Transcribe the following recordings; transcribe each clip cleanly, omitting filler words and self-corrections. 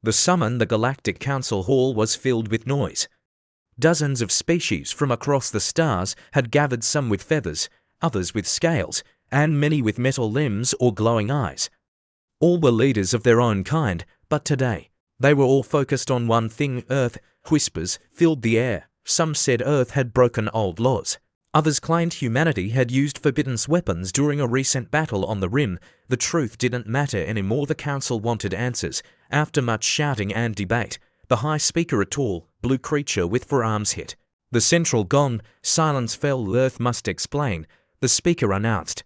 The summon the Galactic Council hall was filled with noise. Dozens of species from across the stars had gathered, some with feathers, others with scales, and many with metal limbs or glowing eyes. All were leaders of their own kind, but today, they were all focused on one thing. Earth. Whispers filled the air. Some said Earth had broken old laws. Others claimed humanity had used forbidden weapons during a recent battle on the Rim. The truth didn't matter anymore. The council wanted answers. After much shouting and debate, the High Speaker, a tall, blue creature with forearms, hit the central gong. Silence fell. Earth must explain, the speaker announced.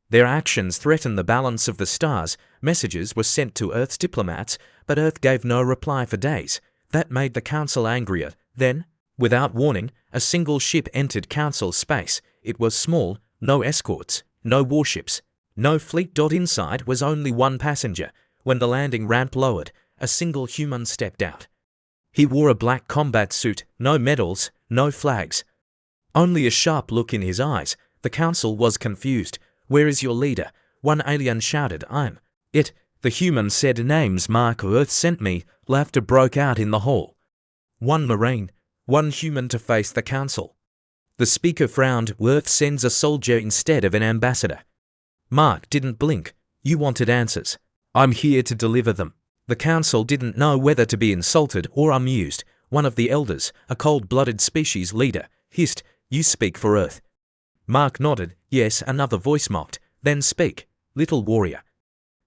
Their actions threatened the balance of the stars. Messages were sent to Earth's diplomats, but Earth gave no reply for days. That made the council angrier. Then, without warning, a single ship entered council space. It was small, no escorts, no warships, no fleet. Inside was only one passenger. When the landing ramp lowered, a single human stepped out. He wore a black combat suit, no medals, no flags. Only a sharp look in his eyes. The council was confused. "Where is your leader?" one alien shouted. "I'm it," the human said. "Name's Mark. Earth sent me." Laughter broke out in the hall. One Marine, one human to face the council. The speaker frowned. "Earth sends a soldier instead of an ambassador." Mark didn't blink. "You wanted answers. I'm here to deliver them." The council didn't know whether to be insulted or amused. One of the elders, a cold-blooded species leader, hissed, "You speak for Earth." Mark nodded. "Yes." Another voice mocked. "Then speak, little warrior.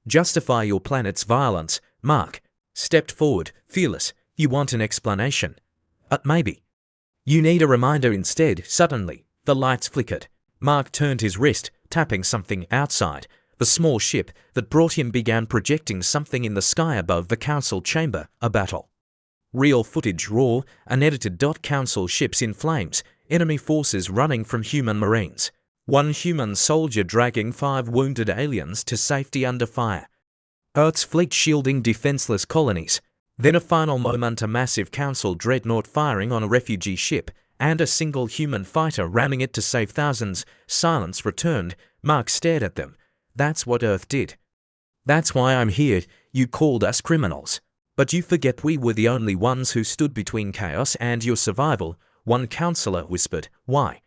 Justify your planet's violence." Mark stepped forward, fearless. "You want an explanation? Maybe. You need a reminder instead." Suddenly, the lights flickered. Mark turned his wrist, tapping something outside. The small ship that brought him began projecting something in the sky above the council chamber. A battle. Real footage, raw, unedited. Council ships in flames. Enemy forces running from human marines. One human soldier dragging 5 wounded aliens to safety under fire. Earth's fleet shielding defenseless colonies. Then a final moment, a massive council dreadnought firing on a refugee ship, and a single human fighter ramming it to save thousands. Silence returned. Mark stared at them. "That's what Earth did. That's why I'm here. You called us criminals. But you forget we were the only ones who stood between chaos and your survival." One counselor whispered. "Why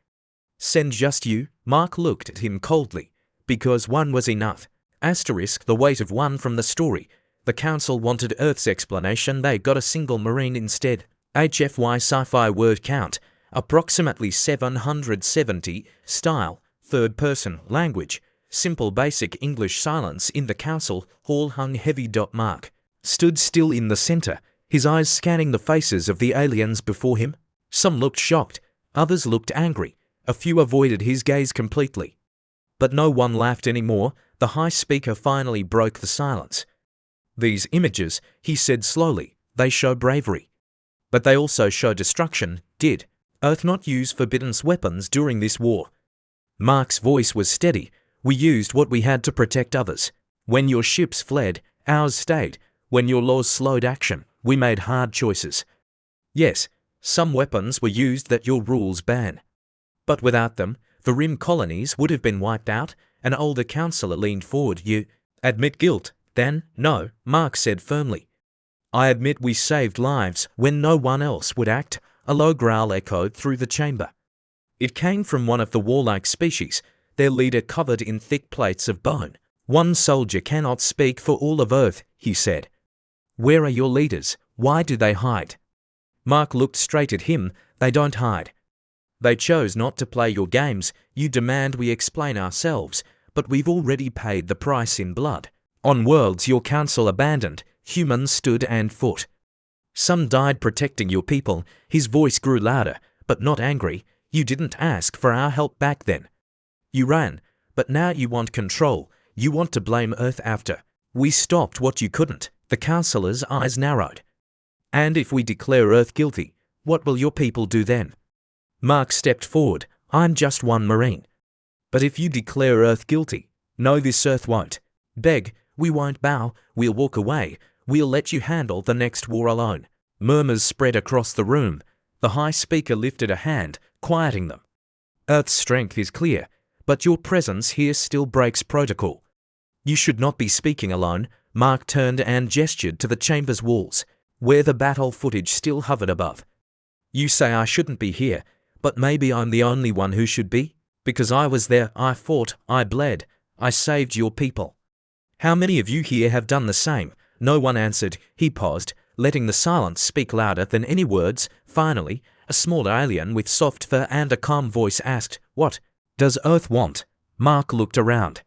send just you?" Mark looked at him coldly. "Because one was enough. The weight of one from the story. The council wanted Earth's explanation. They got a single marine instead." HFY Sci-Fi word count. Approximately 770. Style. Third person. Language. Simple basic English. Silence in the council hall hung heavy. Mark stood still in the center, his eyes scanning the faces of the aliens before him. Some looked shocked, others looked angry. A few avoided his gaze completely. But no one laughed anymore. The High Speaker finally broke the silence. "These images," he said slowly, "they show bravery. But they also show destruction. Did Earth not use forbidden weapons during this war?" Mark's voice was steady. "We used what we had to protect others. When your ships fled, ours stayed. When your laws slowed action, we made hard choices. Yes, some weapons were used that your rules ban. But without them, the Rim colonies would have been wiped out." An older counselor leaned forward. "You admit guilt, then?" "No," Mark said firmly. "I admit we saved lives when no one else would act." A low growl echoed through the chamber. It came from one of the warlike species, their leader covered in thick plates of bone. "One soldier cannot speak for all of Earth," he said. "Where are your leaders? Why do they hide?" Mark looked straight at him. "They don't hide. They chose not to play your games. You demand we explain ourselves, but we've already paid the price in blood. On worlds your council abandoned, humans stood and fought. Some died protecting your people." His voice grew louder, but not angry. "You didn't ask for our help back then. You ran, but now you want control. You want to blame Earth after we stopped what you couldn't." The counselor's eyes narrowed. "And if we declare Earth guilty, what will your people do then?" Mark stepped forward. "I'm just one Marine. But if you declare Earth guilty, know this: Earth won't beg. We won't bow. We'll walk away. We'll let you handle the next war alone." Murmurs spread across the room. The High Speaker lifted a hand, quieting them. "Earth's strength is clear, but your presence here still breaks protocol. You should not be speaking alone. Mark turned and gestured to the chamber's walls, where the battle footage still hovered above. You say I shouldn't be here, but maybe I'm the only one who should be? Because I was there, I fought, I bled, I saved your people. How many of you here have done the same? No one answered. He paused, letting the silence speak louder than any words. Finally, a small alien with soft fur and a calm voice asked, "What does Earth want?" Mark looked around.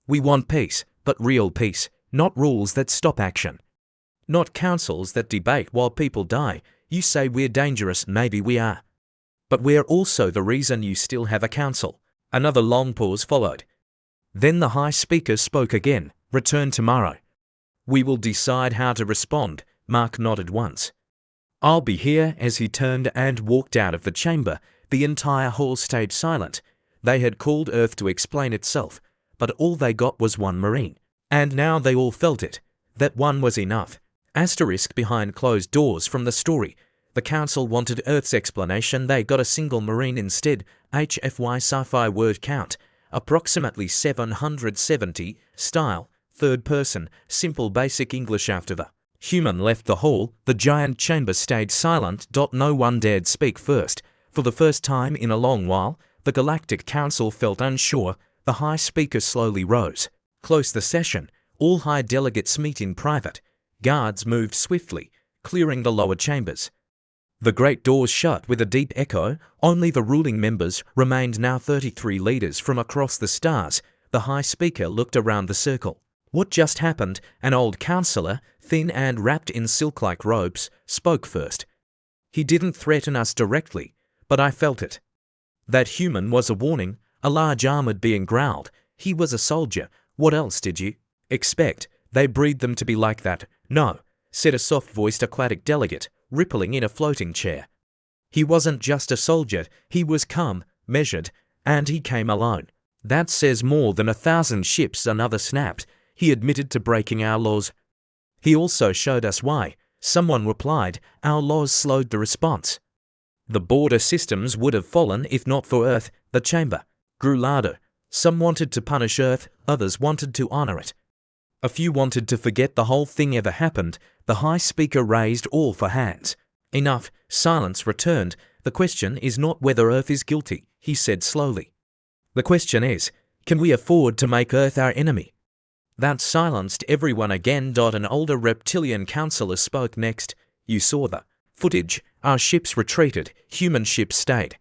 "We want peace, but real peace, not rules that stop action. Not councils that debate while people die. You say we're dangerous, maybe we are. But we're also the reason you still have a council." Another long pause followed. Then the High Speaker spoke again. "Return tomorrow. We will decide how to respond." Mark nodded once. "I'll be here." As he turned and walked out of the chamber, the entire hall stayed silent. They had called Earth to explain itself, but all they got was one Marine. And now they all felt it. That one was enough. Asterisk behind closed doors from the story. The Council wanted Earth's explanation. They got a single Marine instead. HFY Sci-Fi word count. Approximately 770. Style. Third person. Simple basic English. After the human left the hall, the giant chamber stayed silent. No one dared speak first. For the first time in a long while, the Galactic Council felt unsure. The High Speaker slowly rose. "Close the session. All high delegates meet in private." Guards moved swiftly, clearing the lower chambers. The great doors shut with a deep echo. Only the ruling members remained, now 33 leaders from across the stars. The High Speaker looked around the circle. "What just happened?" An old councillor, thin and wrapped in silk-like robes, spoke first. "He didn't threaten us directly, but I felt it. That human was a warning." A large armored being growled. "He was a soldier. What else did you expect? They breed them to be like that." "No," said a soft-voiced aquatic delegate, rippling in a floating chair. "He wasn't just a soldier. He was calm, measured, and he came alone." "That says more than 1,000 ships." Another snapped. "He admitted to breaking our laws." "He also showed us why." Someone replied. "Our laws slowed the response. The border systems would have fallen if not for Earth." The chamber grew louder. Some wanted to punish Earth, others wanted to honor it. A few wanted to forget the whole thing ever happened. The High Speaker raised all for hands. "Enough." Silence returned. "The question is not whether Earth is guilty," he said slowly. "The question is, can we afford to make Earth our enemy?" That silenced everyone again. An older reptilian councillor spoke next. "You saw the footage. Our ships retreated, human ships stayed.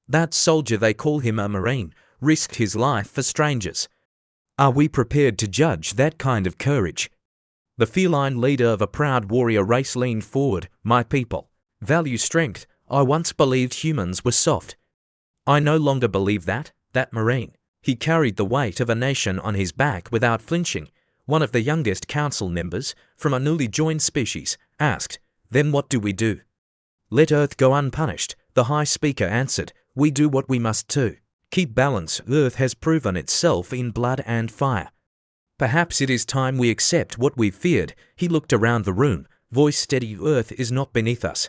That soldier, they call him a Marine, risked his life for strangers. Are we prepared to judge that kind of courage?" The feline leader of a proud warrior race leaned forward. "My people value strength. I once believed humans were soft. I no longer believe that." That Marine, he carried the weight of a nation on his back without flinching. One of the youngest council members, from a newly joined species, asked, "Then what do we do?" "Let Earth go unpunished," the High Speaker answered. "We do what we must too. Keep balance. Earth has proven itself in blood and fire. Perhaps it is time we accept what we've feared." He looked around the room, voice steady. "Earth is not beneath us.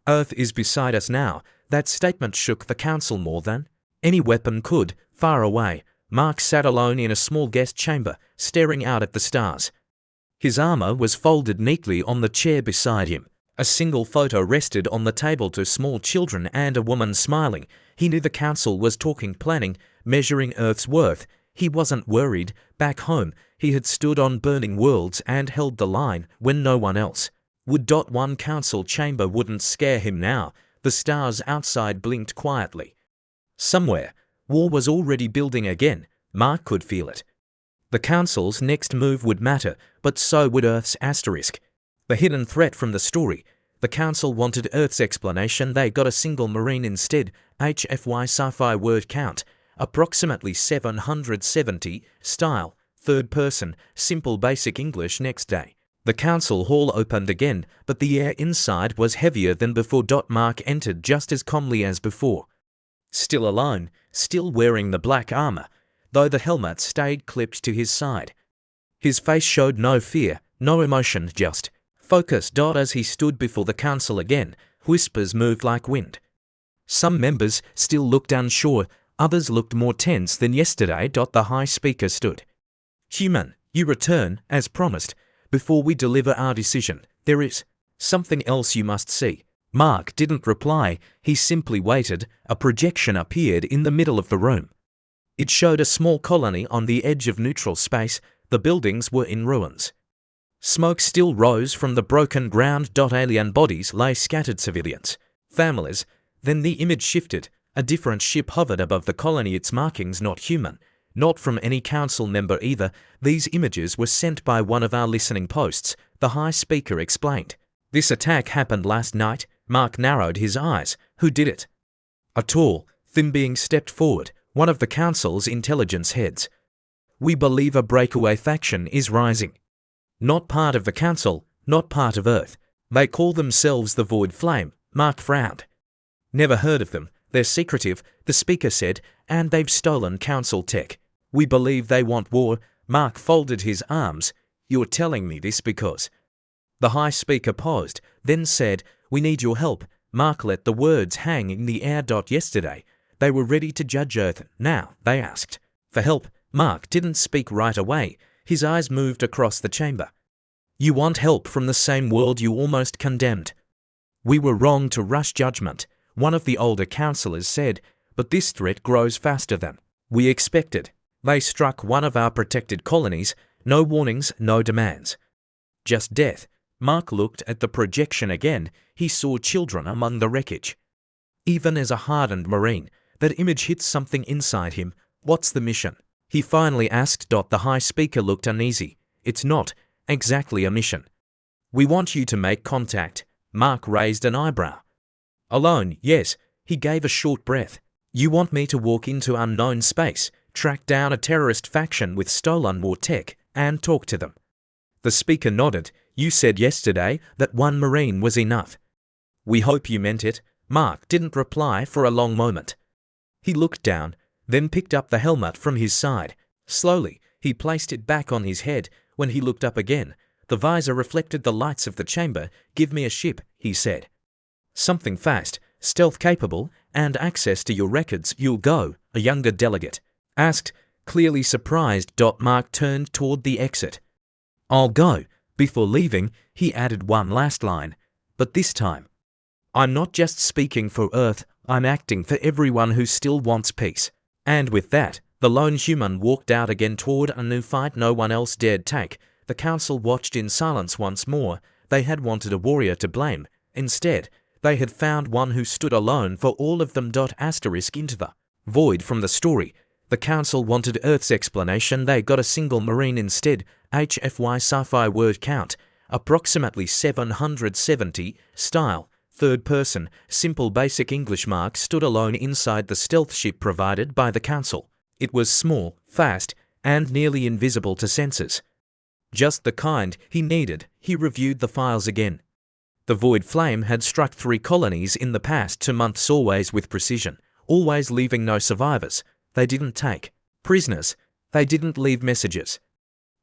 Earth is beside us now." That statement shook the council more than any weapon could. Far away, Mark sat alone in a small guest chamber, staring out at the stars. His armor was folded neatly on the chair beside him. A single photo rested on the table. Two small children and a woman smiling. He knew the council was talking, planning, measuring Earth's worth. He wasn't worried. Back home, he had stood on burning worlds and held the line when no one else would. One council chamber wouldn't scare him now. The stars outside blinked quietly. Somewhere, war was already building again. Mark could feel it. The council's next move would matter, but so would Earth's. Asterisk. The hidden threat from the story. The council wanted Earth's explanation. They got a single Marine instead. HFY Sci-Fi word count. Approximately 770. Style. Third person. Simple basic English. Next day, the council hall opened again, but the air inside was heavier than before. Mark entered just as calmly as before. Still alone, still wearing the black armor, though the helmet stayed clipped to his side. His face showed no fear, no emotion, just focus. As he stood before the council again, whispers moved like wind. Some members still looked unsure, others looked more tense than yesterday. The High Speaker stood. "Human, You return, as promised. Before we deliver our decision, there is something else you must see. Mark didn't reply, he simply waited. A projection appeared in the middle of the room. It showed a small colony on the edge of neutral space. The buildings were in ruins. Smoke still rose from the broken ground. Alien bodies lay scattered, civilians, families. Then the image shifted. A different ship hovered above the colony, its markings not human, not from any council member either. These images were sent by one of our listening posts, the High Speaker explained. This attack happened last night. Mark narrowed his eyes. Who did it? A tall, thin being stepped forward, one of the council's intelligence heads. We believe a breakaway faction is rising. Not part of the council, not part of Earth. They call themselves the Void Flame. Mark frowned. Never heard of them. They're secretive, the speaker said, and they've stolen council tech. We believe they want war. Mark folded his arms. You're telling me this because... The High Speaker paused, then said, we need your help. Mark let the words hang in the air. Yesterday, they were ready to judge Earth. Now, they asked for help. Mark didn't speak right away. His eyes moved across the chamber. You want help from the same world you almost condemned. We were wrong to rush judgment, one of the older councillors said, but this threat grows faster than we expected. They struck one of our protected colonies. No warnings, no demands. Just death. Mark looked at the projection again. He saw children among the wreckage. Even as a hardened Marine, that image hit something inside him. What's the mission? He finally asked. The High Speaker looked uneasy. It's not exactly a mission. We want you to make contact. Mark raised an eyebrow. Alone, yes. He gave a short breath. You want me to walk into unknown space, track down a terrorist faction with stolen war tech, and talk to them? The speaker nodded. You said yesterday that one Marine was enough. We hope you meant it. Mark didn't reply for a long moment. He looked down, then picked up the helmet from his side. Slowly, he placed it back on his head. When he looked up again, the visor reflected the lights of the chamber. Give me a ship, he said. Something fast, stealth capable, and access to your records. You'll go, a younger delegate asked, clearly surprised. Mark turned toward the exit. I'll go. Before leaving, he added one last line. But this time, I'm not just speaking for Earth, I'm acting for everyone who still wants peace. And with that, the lone human walked out again toward a new fight no one else dared take. The council watched in silence once more. They had wanted a warrior to blame. Instead, they had found one who stood alone for all of them. Into the void from the story. The council wanted Earth's explanation. They got a single Marine instead. HFY Sci-Fi word count, approximately 770. Style, third person, simple basic English. Mark stood alone inside the stealth ship provided by the council. It was small, fast, and nearly invisible to sensors. Just the kind he needed. He reviewed the files again. The Void Flame had struck 3 colonies in the past 2 months, always with precision, always leaving no survivors. They didn't take prisoners. They didn't leave messages.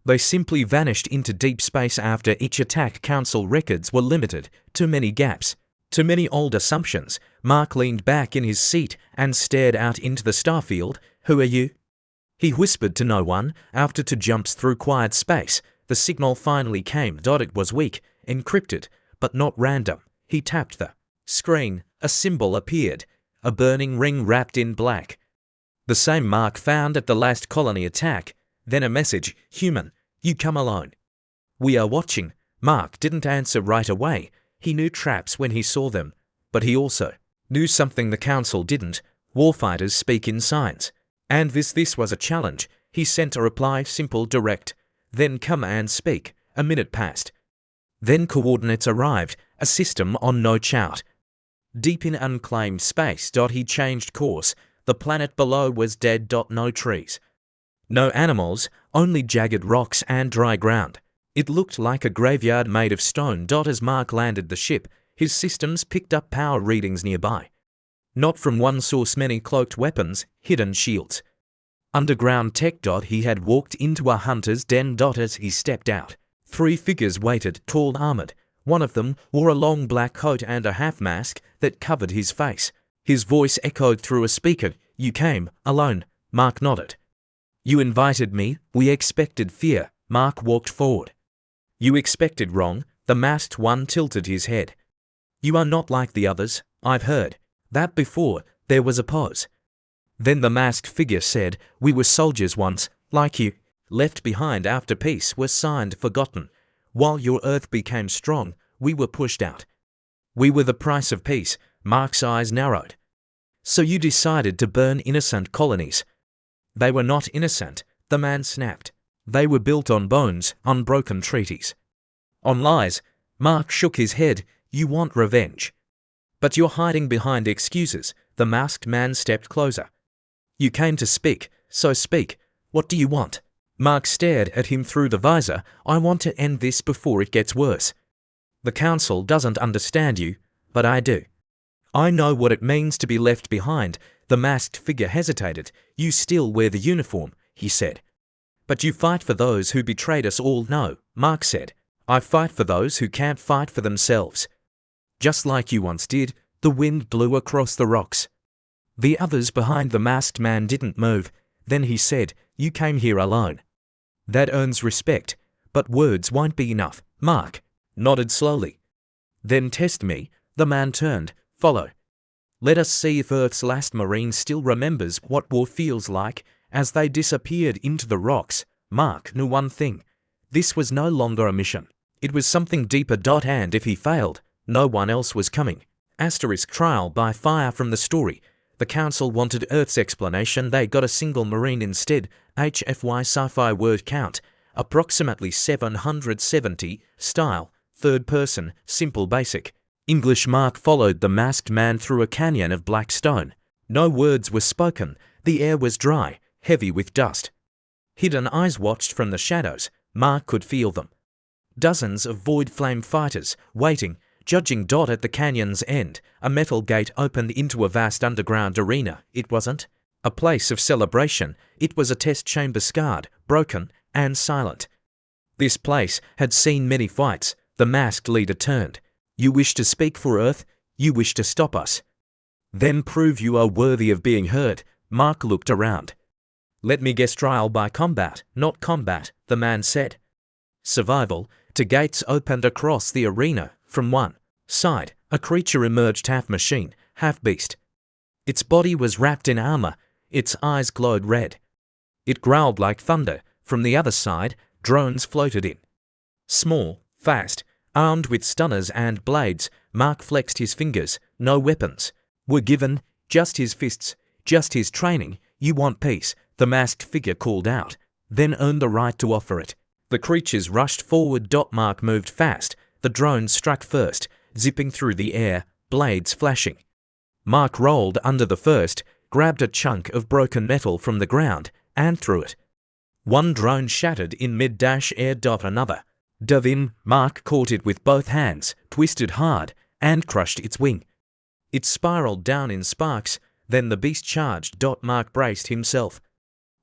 They simply vanished into deep space after each attack. Council records were limited. Too many gaps. Too many old assumptions. Mark leaned back in his seat and stared out into the starfield. Who are you? He whispered to no one. After 2 jumps through quiet space, the signal finally came. It was weak, encrypted, but not random. He tapped the screen. A symbol appeared. A burning ring wrapped in black. The same Mark found at the last colony attack. Then a message. Human, you come alone. We are watching. Mark didn't answer right away. He knew traps when he saw them. But he also knew something the council didn't. Warfighters speak in signs. And this was a challenge. He sent a reply, simple, direct. Then come and speak. A minute passed. Then coordinates arrived. A system on no chart. Deep in unclaimed space. He changed course. The planet below was dead. No trees. No animals, only jagged rocks and dry ground. It looked like a graveyard made of stone. As Mark landed the ship, his systems picked up power readings nearby. Not from one source, many cloaked weapons, hidden shields. Underground tech. He had walked into a hunter's den. As he stepped out, 3 figures waited, tall, armored. One of them wore a long black coat and a half mask that covered his face. His voice echoed through a speaker. You came alone. Mark nodded. You invited me. We expected fear. Mark walked forward. You expected wrong, the masked one tilted his head. You are not like the others, I've heard that before. There was a pause. Then the masked figure said, we were soldiers once, like you, left behind after peace was signed, forgotten. While your earth became strong, we were pushed out. We were the price of peace. Mark's eyes narrowed. So you decided to burn innocent colonies. They were not innocent, the man snapped. They were built on bones, on broken treaties. On lies. Mark shook his head. You want revenge. But you're hiding behind excuses. The masked man stepped closer. You came to speak, so speak. What do you want? Mark stared at him through the visor. I want to end this before it gets worse. The council doesn't understand you, but I do. I know what it means to be left behind. The masked figure hesitated. You still wear the uniform, he said. But you fight for those who betrayed us all. No, Mark said. I fight for those who can't fight for themselves. Just like you once did. The wind blew across the rocks. The others behind the masked man didn't move. Then he said, you came here alone. That earns respect, but words won't be enough. Mark nodded slowly. Then test me. The man turned. Follow. Let us see if Earth's last Marine still remembers what war feels like. As they disappeared into the rocks, Mark knew one thing. This was no longer a mission. It was something deeper. And if he failed, no one else was coming. Trial by fire from the story. The council wanted Earth's explanation. They got a single Marine instead. HFY Sci-Fi word count. Approximately 770. Style. Third person. Simple basic. English. Mark followed the masked man through a canyon of black stone. No words were spoken. The air was dry, heavy with dust. Hidden eyes watched from the shadows. Mark could feel them. Dozens of void flame fighters, waiting, judging. At the canyon's end, a metal gate opened into a vast underground arena. It wasn't a place of celebration. It was a test chamber, scarred, broken, and silent. This place had seen many fights. The masked leader turned. You wish to speak for Earth? You wish to stop us? Then prove you are worthy of being heard. Mark looked around. Let me guess, trial by combat, not combat, the man said. Survival. Two gates opened across the arena. From one side, a creature emerged, half machine, half beast. Its body was wrapped in armor. Its eyes glowed red. It growled like thunder. From the other side, drones floated in. Small, fast, armed with stunners and blades. Mark flexed his fingers. No weapons were given, just his fists, just his training. You want peace, the masked figure called out. Then earn the right to offer it. The creatures rushed forward. Mark moved fast. The drones struck first, zipping through the air, blades flashing. Mark rolled under the first, grabbed a chunk of broken metal from the ground, and threw it. One drone shattered in mid-air. Another dove in. Mark caught it with both hands, twisted hard, and crushed its wing. It spiraled down in sparks. Then the beast charged. Mark braced himself.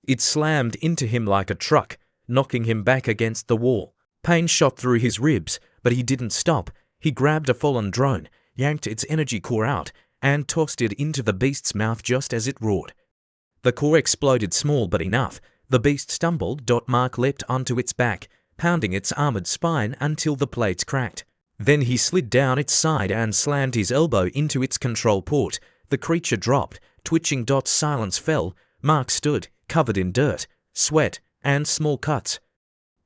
It slammed into him like a truck, knocking him back against the wall. Pain shot through his ribs, but he didn't stop. He grabbed a fallen drone, yanked its energy core out, and tossed it into the beast's mouth just as it roared. The core exploded, small but enough. The beast stumbled. Mark leapt onto its back, pounding its armored spine until the plates cracked. Then he slid down its side and slammed his elbow into its control port. The creature dropped, twitching. Silence fell. Mark stood, covered in dirt, sweat, and small cuts.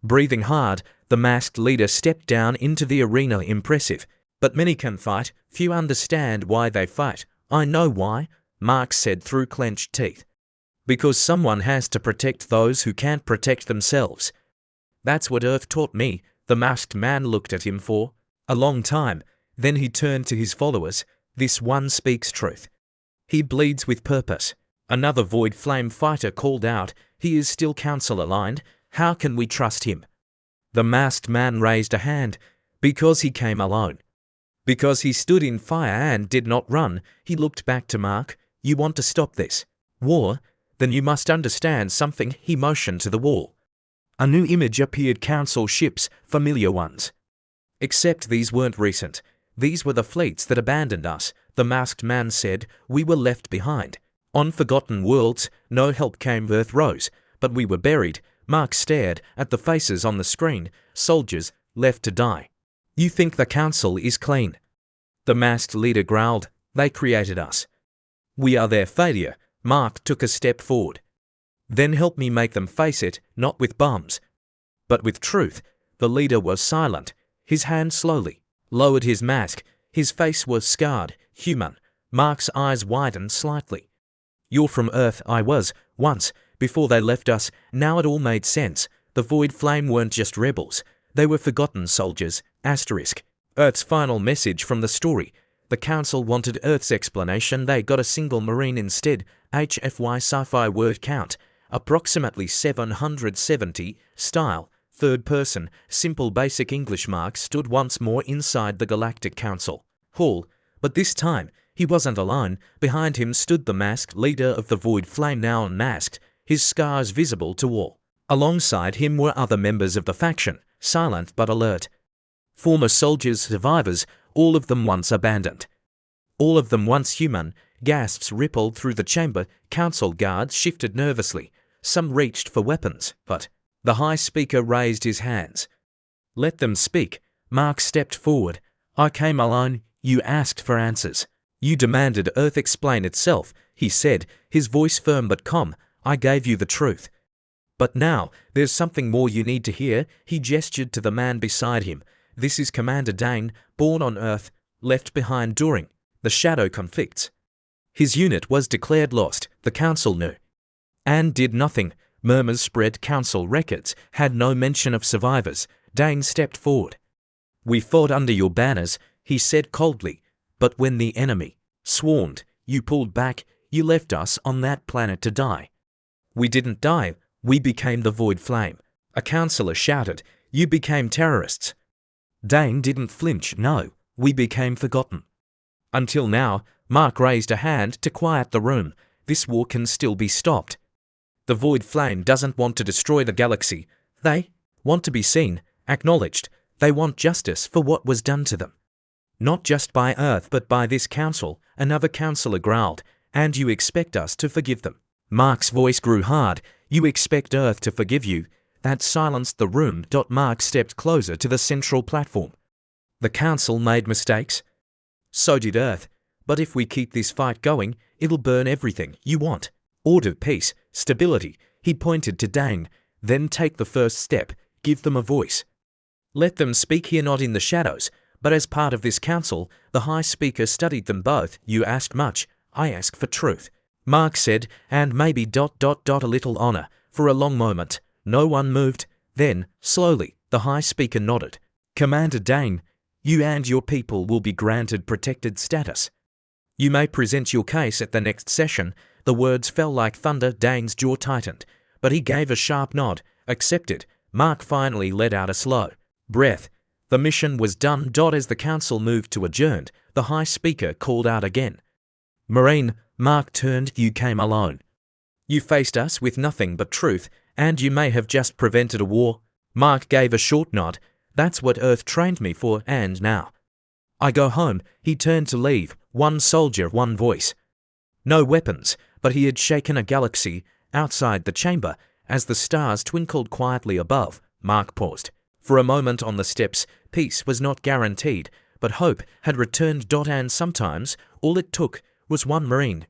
Breathing hard, the masked leader stepped down into the arena. Impressive. But many can fight. Few understand why they fight. I know why, Mark said through clenched teeth. Because someone has to protect those who can't protect themselves. That's what Earth taught me. The masked man looked at him for a long time. Then he turned to his followers. This one speaks truth. He bleeds with purpose. Another void flame fighter called out. He is still council aligned. How can we trust him? The masked man raised a hand. Because he came alone. Because he stood in fire and did not run. He looked back to Mark. You want to stop this war? Then you must understand something. He motioned to the wall. A new image appeared. Council ships, familiar ones. Except these weren't recent. These were the fleets that abandoned us. The masked man said. We were left behind. On forgotten worlds. No help came. Earth rose. But we were buried. Mark stared at the faces on the screen. Soldiers, left to die. You think the council is clean? The masked leader growled. They created us. We are their failure. Mark took a step forward. Then help me make them face it, not with bombs, but with truth. The leader was silent. His hand slowly lowered his mask. His face was scarred, human. Mark's eyes widened slightly. You're from Earth. I was, once, before they left us. Now it all made sense. The Void Flame weren't just rebels. They were forgotten soldiers. Earth's final message from the story. The Council wanted Earth's explanation. They got a single Marine instead. HFY Sci-Fi word count. Approximately 770. Style. Third person. Simple basic English. Mark stood once more inside the Galactic Council hall. But this time, he wasn't alone. Behind him stood the masked leader of the Void Flame, now unmasked, his scars visible to all. Alongside him were other members of the faction, silent but alert. Former soldiers, survivors, all of them once abandoned. All of them once human. Gasps rippled through the chamber. Council guards shifted nervously. Some reached for weapons, but the High Speaker raised his hands. Let them speak. Mark stepped forward. I came alone. You asked for answers. You demanded Earth explain itself, he said, his voice firm but calm. I gave you the truth. But now, there's something more you need to hear. He gestured to the man beside him. This is Commander Dane, born on Earth, left behind during the Shadow conflicts. His unit was declared lost, the Council knew. And did nothing. Murmurs spread. Council records had no mention of survivors. Dane stepped forward. We fought under your banners, he said coldly. But when the enemy swarmed, you pulled back. You left us on that planet to die. We didn't die. We became the Void Flame. A councillor shouted. You became terrorists. Dane didn't flinch. No, we became forgotten. Until now. Mark raised a hand to quiet the room. This war can still be stopped. The Void Flame doesn't want to destroy the galaxy. They want to be seen, acknowledged. They want justice for what was done to them. Not just by Earth but by this council, another councillor growled. And you expect us to forgive them. Mark's voice grew hard. You expect Earth to forgive you? That silenced the room. Mark stepped closer to the central platform. The council made mistakes. So did Earth. But if we keep this fight going, it'll burn everything you want. Order, peace, stability. He pointed to Dane. Then take the first step. Give them a voice. Let them speak here, not in the shadows, but as part of this council. The High Speaker studied them both. You ask much. I ask for truth. Mark said, and maybe ... a little honor. For a long moment, no one moved. Then, slowly, the High Speaker nodded. Commander Dane, you and your people will be granted protected status. You may present your case at the next session. The words fell like thunder. Dane's jaw tightened, but he gave a sharp nod. Accepted. Mark finally let out a slow breath. The mission was done. As the council moved to adjourn, the High Speaker called out again. Marine. Mark turned. You came alone. You faced us with nothing but truth, and you may have just prevented a war. Mark gave a short nod. That's what Earth trained me for, and now I go home. He turned to leave. One soldier, one voice. No weapons, but he had shaken a galaxy. Outside the chamber, as the stars twinkled quietly above, Mark paused. For a moment on the steps. Peace was not guaranteed, but hope had returned. And sometimes all it took was one Marine.